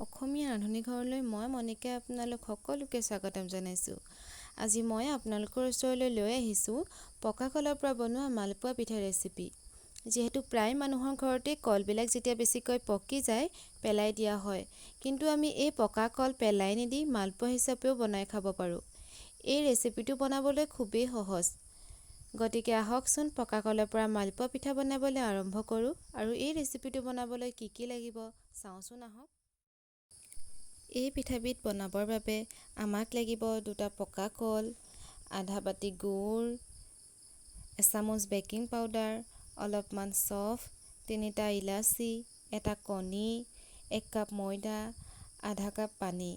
অসমীয়া ৰান্ধনি ঘৰলৈ মই মনিকাই আপোনালোক সকলোকে স্বাগতম জনাইছোঁ। আজি মই আপোনালোকৰ ওচৰলৈ লৈ আহিছোঁ পকা কলৰ পৰা বনোৱা মালপোৱা পিঠা ৰেচিপি। যিহেতু প্ৰায় মানুহৰ ঘৰতে কলবিলাক যেতিয়া বেছিকৈ পকি যায় পেলাই দিয়া হয়, কিন্তু আমি এই পকা কল পেলাই নিদি মালপোৱা হিচাপেও বনাই খাব পাৰোঁ। এই ৰেচিপিটো বনাবলৈ খুবেই সহজ। গতিকে আহকচোন পকা কলৰ পৰা মালপোৱা পিঠা বনাবলৈ আৰম্ভ কৰোঁ। আৰু এই ৰেচিপিটো বনাবলৈ কি লাগিব চাওঁচোন আহক। এই পিঠাবিধ বনাবৰ বাবে আমাক লাগিব 2টা পকা কল, আধা বাটি গুড়, এচামুচ বেকিং পাউডাৰ, অলপমান চফ, 3টা ইলাচি, এটা কণী, 1 কাপ ময়দা, আধা কাপ পানী।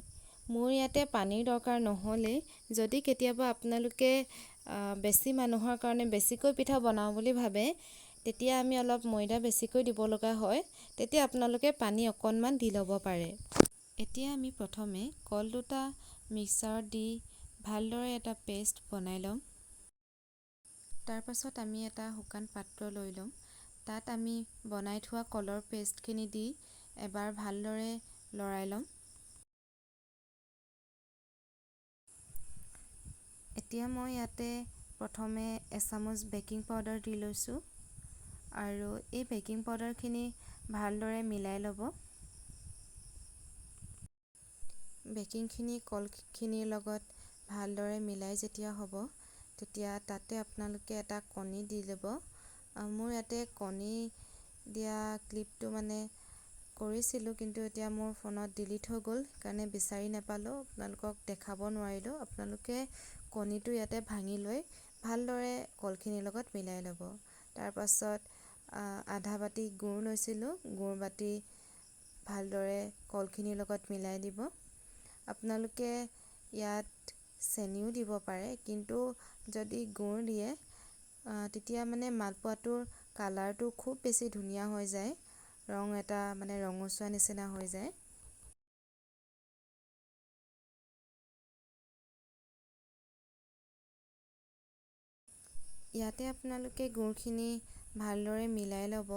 মোৰ ইয়াতে পানীৰ দৰকাৰ নহ'লে যদি কেতিয়াবা আপোনালোকে বেছি মানুহৰ কাৰণে বেছিকৈ পিঠা বনাওঁ বুলি ভাবে, তেতিয়া আমি অলপ ময়দা বেছিকৈ দিব লগা হয়, তেতিয়া আপোনালোকে পানী অকণমান দি ল'ব পাৰে। এতিয়া আমি প্ৰথমে কল 2টা মিক্সাৰত দি ভালদৰে এটা পেষ্ট বনাই ল'ম। তাৰ পাছত আমি এটা শুকান পাত্ৰ লৈ ল'ম। তাত আমি বনাই থোৱা কলৰ পেষ্টখিনি দি এবাৰ ভালদৰে লৰাই ল'ম। এতিয়া মই ইয়াতে প্ৰথমে এচামুচ বেকিং পাউডাৰ দি লৈছোঁ আৰু এই বেকিং পাউডাৰখিনি ভালদৰে মিলাই ল'ব। বেকিংখিনি কলখিনিৰ লগত ভালদৰে মিলাই যেতিয়া হ'ব, তেতিয়া তাতে আপোনালোকে এটা কণী দি ল'ব। মোৰ ইয়াতে কণী দিয়া ক্লিপটো কৰিছিলোঁ, কিন্তু এতিয়া মোৰ ফোনত ডিলিট হৈ গ'ল, সেইকাৰণে বিচাৰি নাপালোঁ, আপোনালোকক দেখাব নোৱাৰিলোঁ। আপোনালোকে কণীটো ইয়াতে ভাঙি লৈ ভালদৰে কলখিনিৰ লগত মিলাই ল'ব। তাৰ পাছত আধা বাটি গুড় লৈছিলোঁ, গুড় বাটি ভালদৰে কলখিনিৰ লগত মিলাই দিব। আপোনালোকে ইয়াত চেনিও দিব পাৰে, কিন্তু যদি গুড় দিয়ে তেতিয়া মালপোৱাটোৰ কালাৰটো খুব বেছি ধুনীয়া হৈ যায়, ৰং এটা ৰঙচুৱা নিচিনা হৈ যায়। ইয়াতে আপোনালোকে গুড়খিনি ভালদৰে মিলাই ল'ব।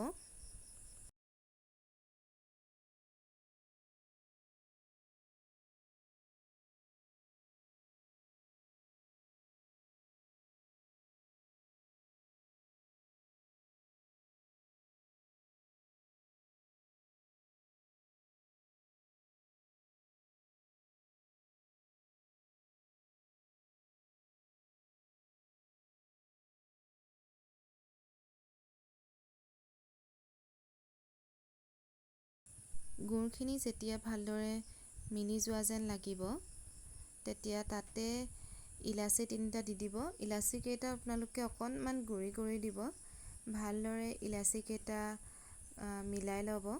গুড়খিনি যেতিয়া ভালদৰে মিলি যোৱা যেন লাগিব, তেতিয়া তাতে ইলাচি 3টা দি দিব। ইলাচিকেইটা আপোনালোকে অকণমান গুৰি কৰি দিব। ভালদৰে ইলাচিকেইটা মিলাই ল'ব।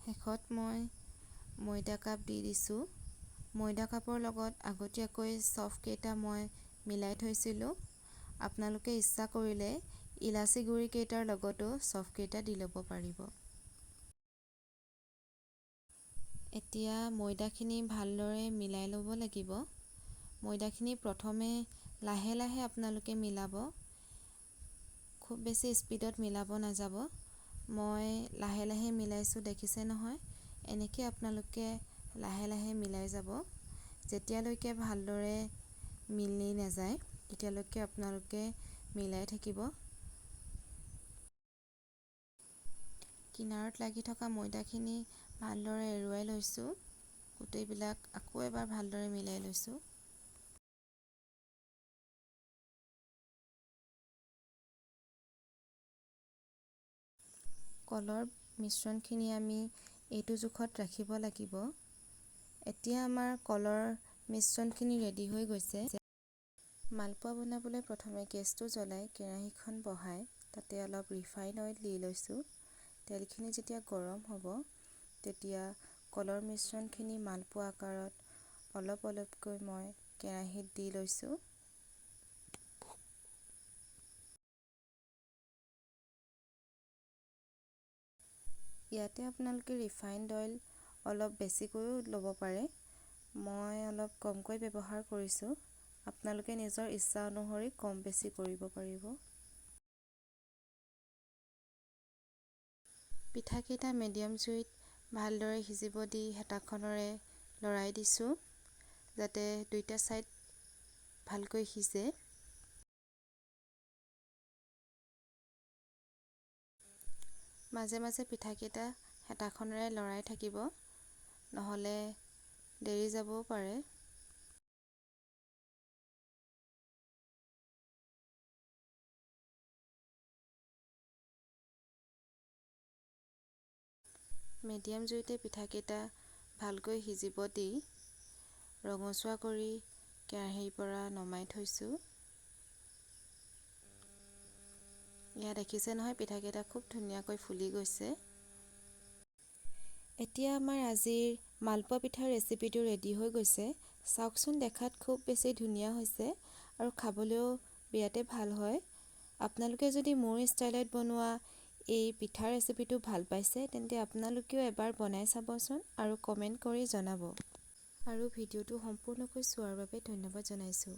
শেষত মই ময়দা কাপ দি দিছোঁ। ময়দা কাপৰ লগত আগতীয়াকৈ চফকেইটা মই মিলাই থৈছিলোঁ। আপোনালোকে ইচ্ছা কৰিলে ইলাচি গুড়িকেইটাৰ লগতো চফকেইটা দি ল'ব পাৰিব। এতিয়া ময়দাখিনি ভালদৰে মিলাই ল'ব লাগিব। ময়দাখিনি প্ৰথমে লাহে লাহে আপোনালোকে মিলাব, খুব বেছি স্পীডত মিলাব নাযাব। মই লাহে লাহে মিলাইছোঁ, দেখিছে নহয়, এনেকৈ আপোনালোকে লাহে লাহে মিলাই যাব। যেতিয়ালৈকে ভালদৰে মিলি নাযায় তেতিয়ালৈকে আপোনালোকে মিলাই থাকিব। কিনাৰত লাগি থকা ময়দাখিনি ভালদৰে এৰুৱাই লৈছোঁ। গোটেইবিলাক আকৌ এবাৰ ভালদৰে মিলাই লৈছোঁ। কলৰ মিশ্ৰণখিনি আমি এইটো জোখত ৰাখিব লাগিব। এতিয়া আমাৰ কলৰ মিশ্ৰণখিনি ৰেডি হৈ গৈছে। মালপোৱা বনাবলৈ প্ৰথমে গেছটো জ্বলাই কেৰাহীখন বহাই তাতে অলপ ৰিফাইন অইল দি লৈছোঁ। তেলখিনি যেতিয়া গৰম হ'ব, তেতিয়া কলৰ মিশ্ৰণখিনি মালপোৱা আকাৰত অলপ অলপকৈ মই কেৰাহীত দি লৈছোঁ। ইয়াতে আপোনালোকে ৰিফাইণ্ড অইল অলপ বেছিকৈও ল'ব পাৰে। মই অলপ কমকৈ ব্যৱহাৰ কৰিছোঁ। আপোনালোকে নিজৰ ইচ্ছা অনুসৰি কম বেছি কৰিব পাৰিব। পিঠাকেইটা মিডিয়াম জুইত ভালদৰে সিজিব দি হেতাখনেৰে লৰাই দিছোঁ যাতে দুইটা ছাইড ভালকৈ সিজে। মাজে মাজে পিঠাকেইটা হেতাখনেৰে লৰাই থাকিব, নহ'লে দেৰি যাবও পাৰে। মিডিয়াম জুইতে পিঠাকেইটা ভালকৈ সিজিব দি ৰঙচুৱা কৰি কেৰাহীৰ পৰা নমাই থৈছোঁ। এয়া দেখিছে নহয়, পিঠাকেইটা খুব ধুনীয়াকৈ ফুলি গৈছে। এতিয়া আমাৰ আজিৰ মালপোৱা পিঠাৰ ৰেচিপিটো ৰেডি হৈ গৈছে। চাওকচোন, দেখাত খুব বেছি ধুনীয়া হৈছে আৰু খাবলৈও বিৰাটে ভাল হয়। আপোনালোকে যদি মোৰ ষ্টাইলত বনোৱা এই পিঠাৰ ৰেচিপিটো ভাল পাইছে, তেন্তে আপোনালোকেও এবাৰ বনাই চাবচোন আৰু কমেণ্ট কৰি জনাব। আৰু ভিডিঅ'টো সম্পূৰ্ণকৈ চোৱাৰ বাবে ধন্যবাদ জনাইছোঁ।